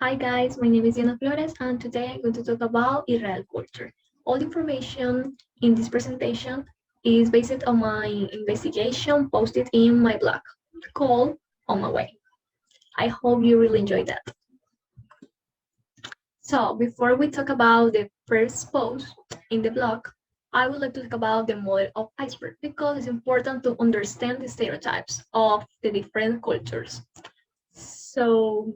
Hi guys, my name is Florez and today I'm going to talk about Israel culture. All the information in this presentation is based on my investigation posted in my blog called On My Way. I hope you really enjoy that. So before we talk about the first post in the blog, I would like to talk about the model of iceberg because it's important to understand the stereotypes of the different cultures. So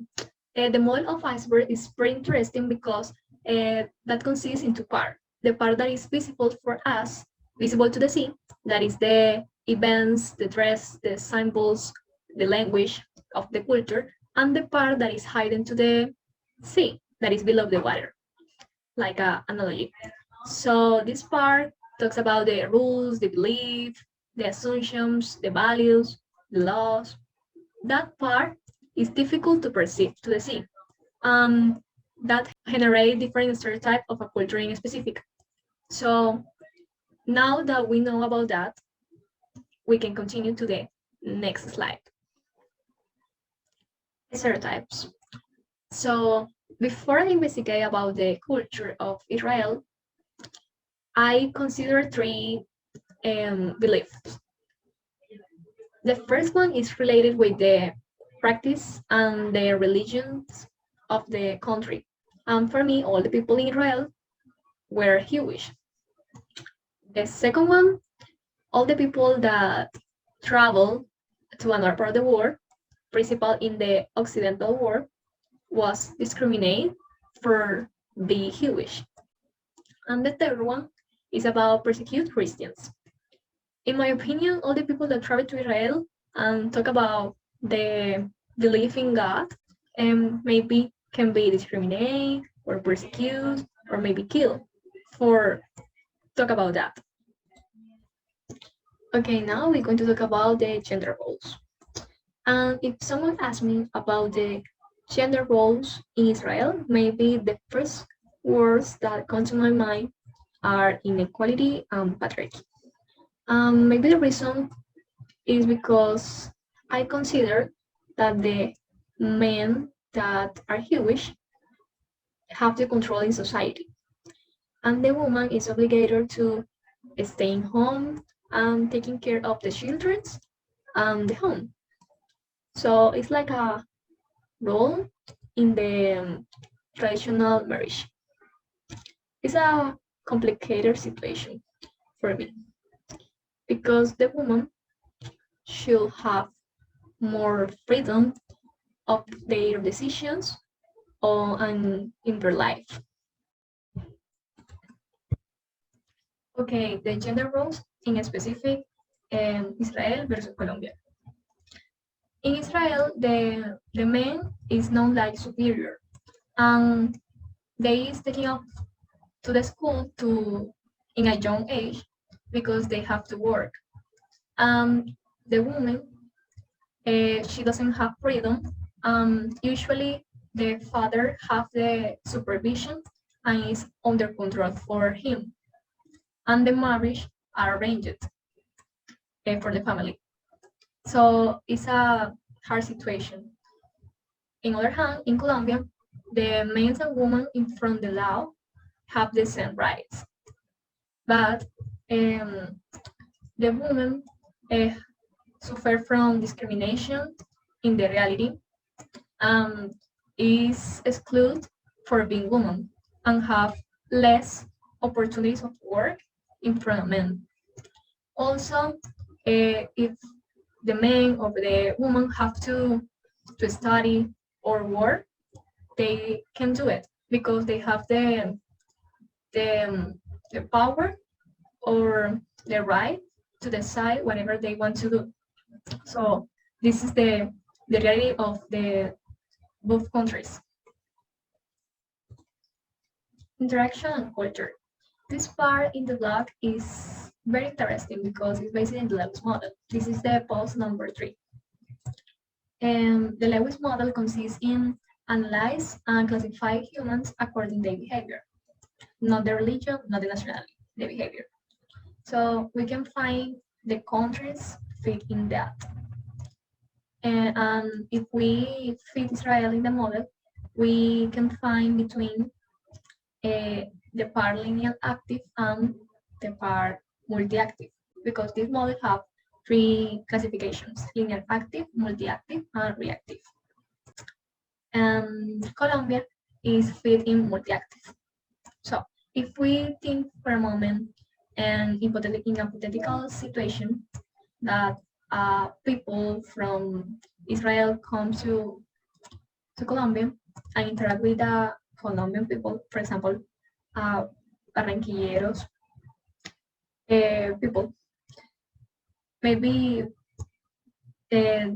the model of iceberg is pretty interesting because that consists in two parts. The part that is visible for us, visible to the sea, that is the events, the dress, the symbols, the language of the culture, and the part that is hidden to the sea, that is below the water, like a analogy. So this part talks about the rules, the belief, the assumptions, the values, the laws. That part is difficult to perceive to the sea that generate different stereotypes of a culture in specific. So now that we know about that, we can continue to the next slide. Stereotypes. So before I investigate about the culture of Israel, I consider three beliefs. The first one is related with the practice and the religions of the country. And for me, all the people in Israel were Jewish. The second one, all the people that travel to another part of the world, principal in the Occidental world, was discriminated for being Jewish. And the third one is about persecute Christians. In my opinion, all the people that travel to Israel and talk about the belief in God maybe can be discriminated or persecuted or maybe killed for talk about that. Okay, now we're going to talk about the gender roles. And if someone asks me about the gender roles in Israel, maybe the first words that come to my mind are inequality and patriarchy. Maybe the reason is because I consider that the men that are Jewish have the control in society, and the woman is obligated to stay home and taking care of the children and the home. So it's like a role in the traditional marriage. It's a complicated situation for me because the woman should have more freedom of their decisions and in their life. Okay, the gender roles in specific Israel versus Colombia. In Israel, the man is known like superior, and they is taking up to the school to in a young age because they have to work. The woman, she doesn't have freedom. Usually, the father have the supervision and is under control for him, and the marriage are arranged for the family. So it's a hard situation. In other hand, in Colombia, the men and women in front of the law have the same rights, but um, the women uh, suffer from discrimination in the reality and is excluded for being woman and have less opportunities of work in front of men. Also, if the man or the woman have to study or work, they can do it because they have the, the power or the right to decide whatever they want to do. So this is the reality of the both countries. Interaction and culture. This part in the blog is very interesting because it's based in the Lewis model. This is the post number 3. And the Lewis model consists in analyze and classify humans according to their behavior, not the religion, not the nationality, the behavior. So we can find the countries fit in that. And if we fit Israel in the model, we can find between the part linear active and the part multi-active, because this model have three classifications: linear active, multi-active, and reactive. And Colombia is fit in multi-active. So if we think for a moment and in a hypothetical situation that people from Israel come to Colombia and interact with the Colombian people, for example, Barranquilleros people, maybe uh,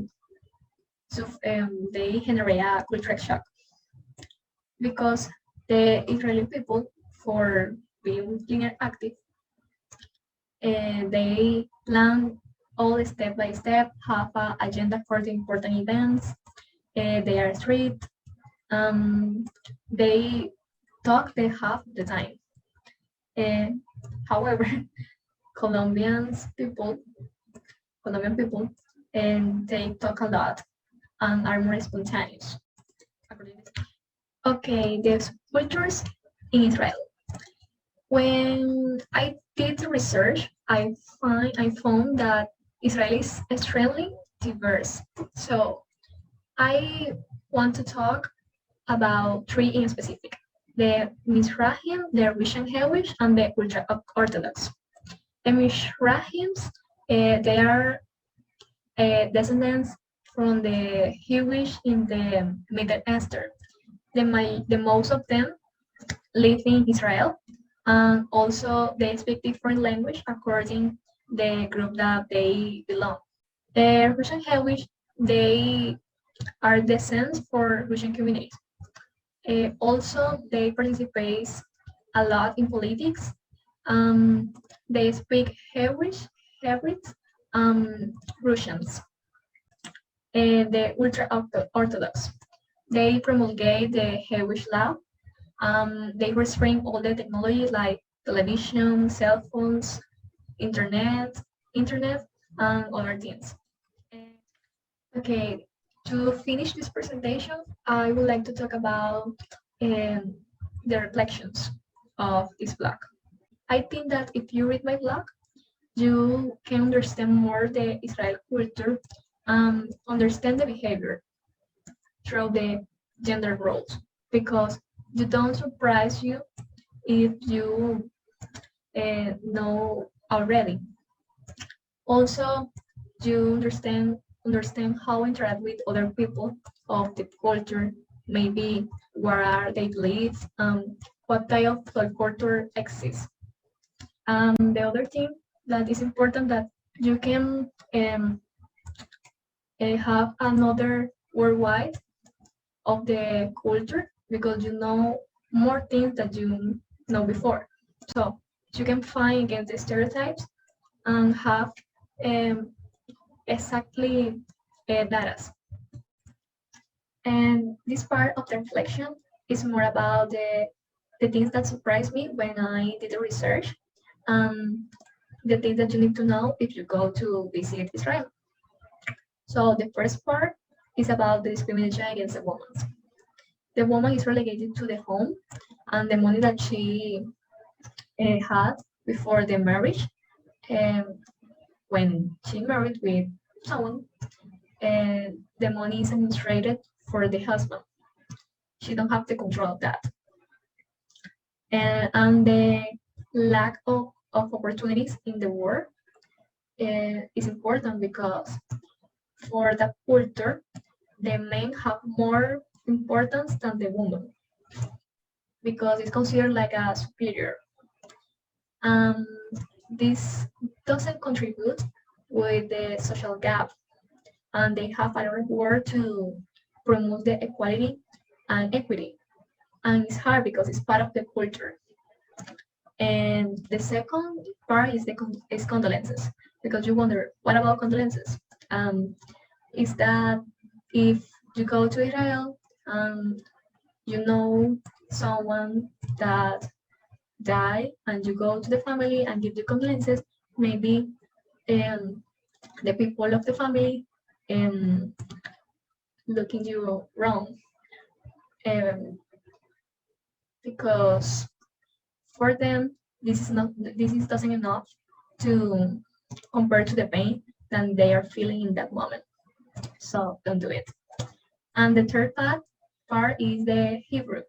they generate a cultural shock because the Israeli people, for being linear active, they plan all step by step, have an agenda for the important events. They are strict. They talk they have the time. Uh, However, Colombian people, and they talk a lot and are more spontaneous. Okay, the cultures in Israel. When I did the research, I found that Israel is extremely diverse. So I want to talk about three in specific: the Mizrahim, the Rishon Jewish, and the Ultra Orthodox. The Mizrahims, they are descendants from the Jewish in the Middle East. The most of them live in Israel, and also they speak different language according the group that they belong. The Russian Jewish, they are descendants for Russian communities. Also, they participate a lot in politics. They speak Hebrew, Russians, and the ultra Orthodox. They promulgate the Jewish law. They restrain all the technology like television, cell phones, internet, and other things. Okay, to finish this presentation, I would like to talk about um, the reflections of this blog. I think that if you read my blog, you can understand more the Israel culture, understand the behavior through the gender roles, because you don't surprise you if you know already. Also, you understand how interact with other people of the culture, maybe what are they believe, what type of culture exists. The other thing that is important that you can have another worldwide of the culture, because you know more things that you know before. So you can fight against the stereotypes and have um, exactly data. And this part of the reflection is more about the things that surprised me when I did the research, and the things that you need to know if you go to visit Israel. So the first part is about the discrimination against the woman. The woman is relegated to the home, and the money that she had before the marriage, um, when she married with someone, the money is administrated for the husband. She don't have the control of that. And the lack of opportunities in the world is important, because for the culture, the men have more importance than the woman, because it's considered like a superior. Um, this doesn't contribute with the social gap, and they have a lot of work to promote the equality and equity. And it's hard because it's part of the culture. And the second part is condolences, because you wonder, what about condolences? Is that if you go to Israel and you know someone that died and you go to the family and give the condolences, maybe the people of the family looking you wrong. because for them this is doesn't enough to compare to the pain that they are feeling in that moment. So don't do it. And the third part is the Hebrew.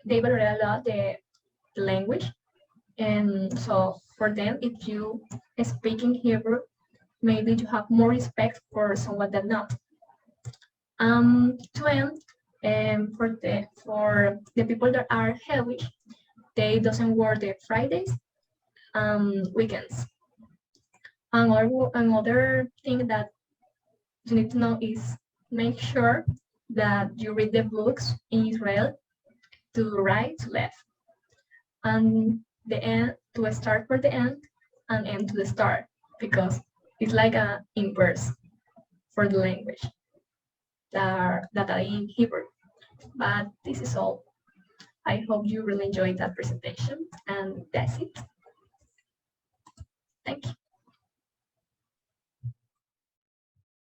They value a lot the language, and so for them, if you speak in Hebrew, maybe you have more respect for someone than not. To end, for the people that are Jewish, they doesn't work the Fridays and weekends. Another thing that you need to know is make sure that you read the books in Israel to right to left, and the end to start for the end and end to the start, because it's like a inverse for the language that are in Hebrew. But this is all. I hope you really enjoyed that presentation, and that's it.